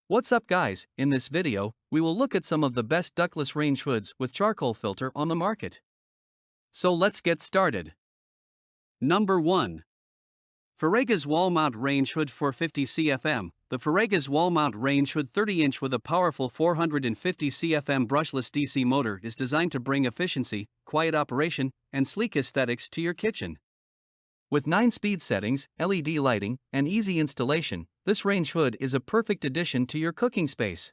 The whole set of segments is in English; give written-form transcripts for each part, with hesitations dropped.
What's up guys, in this video, we will look at some of the best ductless range hoods with charcoal filter on the market. So let's get started. Number 1. Ferrega's Wall Mount Range Hood 450 CFM. The Ferrega's Wall Mount Range Hood 30-inch with a powerful 450 CFM brushless DC motor is designed to bring efficiency, quiet operation, and sleek aesthetics to your kitchen. With 9 speed settings, LED lighting, and easy installation, this range hood is a perfect addition to your cooking space.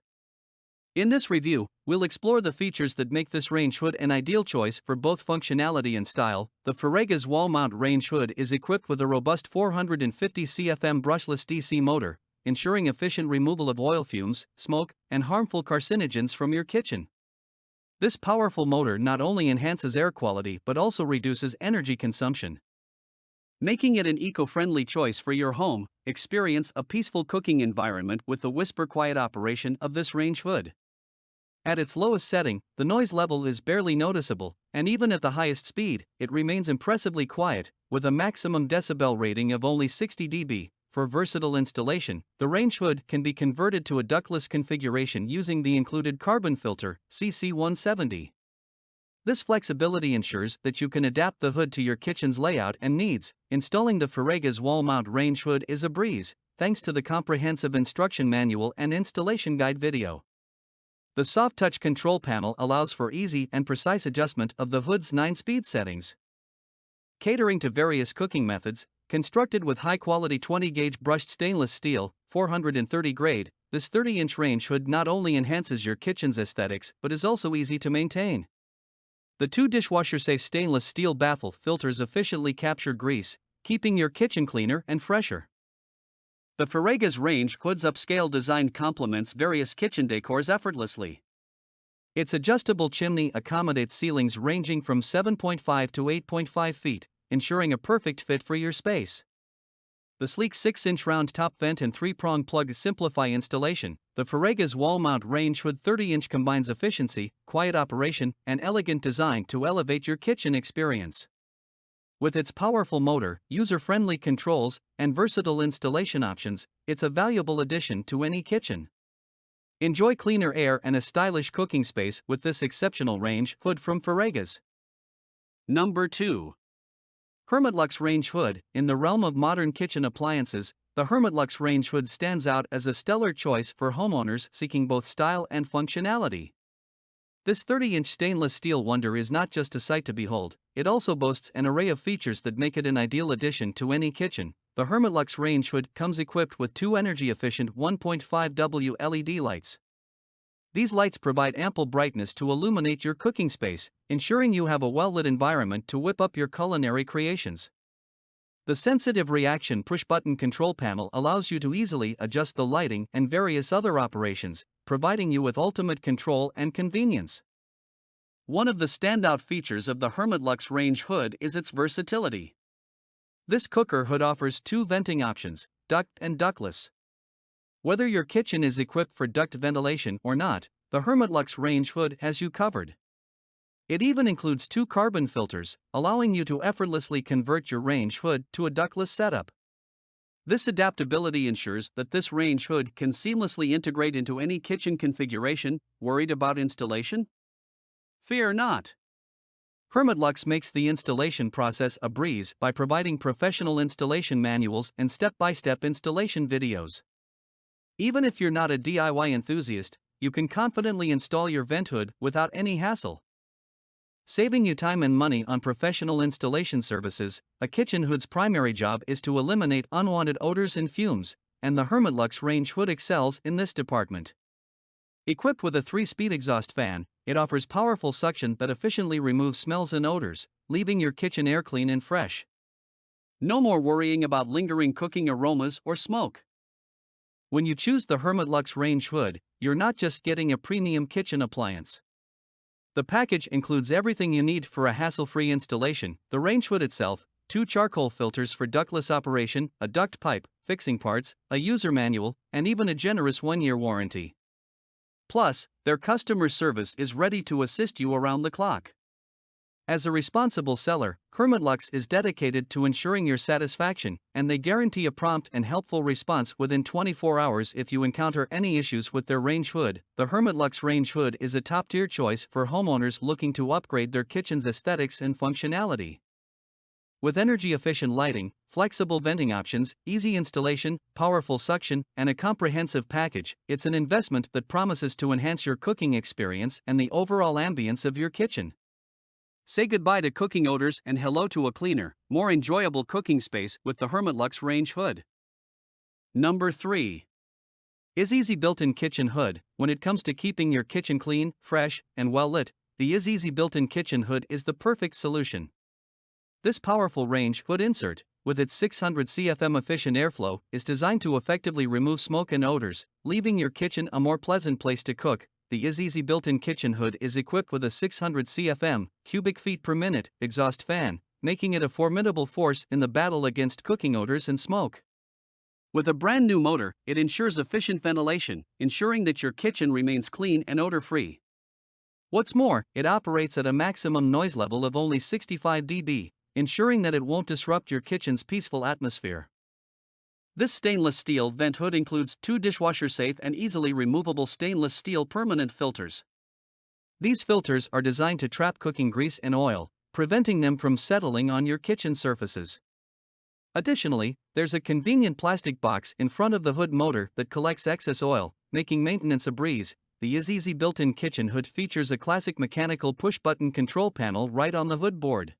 In this review, we'll explore the features that make this range hood an ideal choice for both functionality and style. The Ferrega's Wall Mount Range Hood is equipped with a robust 450 CFM brushless DC motor, ensuring efficient removal of oil fumes, smoke, and harmful carcinogens from your kitchen. This powerful motor not only enhances air quality but also reduces energy consumption, making it an eco-friendly choice for your home. Experience a peaceful cooking environment with the whisper-quiet operation of this range hood. At its lowest setting, the noise level is barely noticeable, and even at the highest speed, it remains impressively quiet, with a maximum decibel rating of only 60 dB. For versatile installation, the range hood can be converted to a ductless configuration using the included carbon filter, CC170. This flexibility ensures that you can adapt the hood to your kitchen's layout and needs. Installing the Ferrega's Wall Mount Range Hood is a breeze, thanks to the comprehensive instruction manual and installation guide video. The soft touch control panel allows for easy and precise adjustment of the hood's 9 speed settings. Catering to various cooking methods, constructed with high-quality 20-gauge brushed stainless steel, 430 grade, this 30-inch range hood not only enhances your kitchen's aesthetics but is also easy to maintain. The 2 dishwasher-safe stainless steel baffle filters efficiently capture grease, keeping your kitchen cleaner and fresher. The Ferrega's range hood's upscale design complements various kitchen decors effortlessly. Its adjustable chimney accommodates ceilings ranging from 7.5 to 8.5 feet, ensuring a perfect fit for your space. The sleek 6-inch round top vent and 3-prong plug simplify installation. The Ferrega's Wall Mount Range Hood 30-inch combines efficiency, quiet operation, and elegant design to elevate your kitchen experience. With its powerful motor, user-friendly controls, and versatile installation options, it's a valuable addition to any kitchen. Enjoy cleaner air and a stylish cooking space with this exceptional range hood from Ferrega's. Number 2. Hermetlux Range Hood. In the realm of modern kitchen appliances, the Hermetlux Range Hood stands out as a stellar choice for homeowners seeking both style and functionality. This 30-inch stainless steel wonder is not just a sight to behold, it also boasts an array of features that make it an ideal addition to any kitchen. The Hermetlux Range Hood comes equipped with 2 energy-efficient 1.5W LED lights. These lights provide ample brightness to illuminate your cooking space, ensuring you have a well-lit environment to whip up your culinary creations. The sensitive reaction push-button control panel allows you to easily adjust the lighting and various other operations, providing you with ultimate control and convenience. One of the standout features of the Hermetlux Range Hood is its versatility. This cooker hood offers 2 venting options, duct and ductless. Whether your kitchen is equipped for duct ventilation or not, the Hermetlux Range Hood has you covered. It even includes 2 carbon filters, allowing you to effortlessly convert your range hood to a ductless setup. This adaptability ensures that this range hood can seamlessly integrate into any kitchen configuration. Worried about installation? Fear not! Hermetlux makes the installation process a breeze by providing professional installation manuals and step-by-step installation videos. Even if you're not a DIY enthusiast, you can confidently install your vent hood without any hassle. Saving you time and money on professional installation services, a kitchen hood's primary job is to eliminate unwanted odors and fumes, and the Hermetlux Range Hood excels in this department. Equipped with a 3-speed exhaust fan, it offers powerful suction that efficiently removes smells and odors, leaving your kitchen air clean and fresh. No more worrying about lingering cooking aromas or smoke. When you choose the Hermetlux Range Hood, you're not just getting a premium kitchen appliance. The package includes everything you need for a hassle-free installation: the range hood itself, 2 charcoal filters for ductless operation, a duct pipe, fixing parts, a user manual, and even a generous 1-year warranty. Plus, their customer service is ready to assist you around the clock. As a responsible seller, Hermetlux is dedicated to ensuring your satisfaction, and they guarantee a prompt and helpful response within 24 hours if you encounter any issues with their range hood. The Hermetlux range hood is a top-tier choice for homeowners looking to upgrade their kitchen's aesthetics and functionality. With energy-efficient lighting, flexible venting options, easy installation, powerful suction, and a comprehensive package, it's an investment that promises to enhance your cooking experience and the overall ambience of your kitchen. Say goodbye to cooking odors and hello to a cleaner, more enjoyable cooking space with the Hermetlux range hood. Number 3. Is-Easy built-in kitchen hood. When it comes to keeping your kitchen clean, fresh, and well-lit, the Is-Easy built-in kitchen hood is the perfect solution. This powerful range hood insert, with its 600 CFM efficient airflow, is designed to effectively remove smoke and odors, leaving your kitchen a more pleasant place to cook. The Is-Easy built-in kitchen hood is equipped with a 600 CFM cubic feet per minute exhaust fan, making it a formidable force in the battle against cooking odors and smoke. With a brand new motor, it ensures efficient ventilation, ensuring that your kitchen remains clean and odor-free. What's more, it operates at a maximum noise level of only 65 dB, ensuring that it won't disrupt your kitchen's peaceful atmosphere. This stainless steel vent hood includes 2 dishwasher-safe and easily removable stainless steel permanent filters. These filters are designed to trap cooking grease and oil, preventing them from settling on your kitchen surfaces. Additionally, there's a convenient plastic box in front of the hood motor that collects excess oil, making maintenance a breeze. The Is-Easy built-in kitchen hood features a classic mechanical push-button control panel right on the hood board.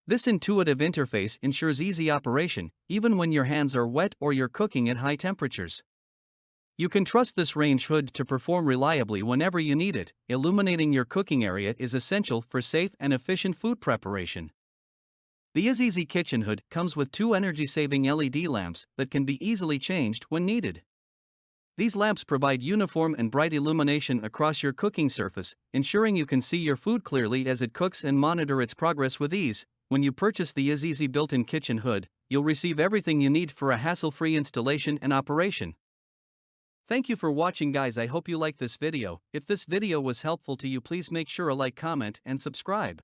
This intuitive interface ensures easy operation, even when your hands are wet or you're cooking at high temperatures. You can trust this range hood to perform reliably whenever you need it. Illuminating your cooking area is essential for safe and efficient food preparation. The Is-Easy kitchen hood comes with 2 energy-saving LED lamps that can be easily changed when needed. These lamps provide uniform and bright illumination across your cooking surface, ensuring you can see your food clearly as it cooks and monitor its progress with ease. When you purchase the Is-Easy built-in kitchen hood, you'll receive everything you need for a hassle-free installation and operation. Thank you for watching, guys. I hope you liked this video. If this video was helpful to you, please make sure to like, comment, and subscribe.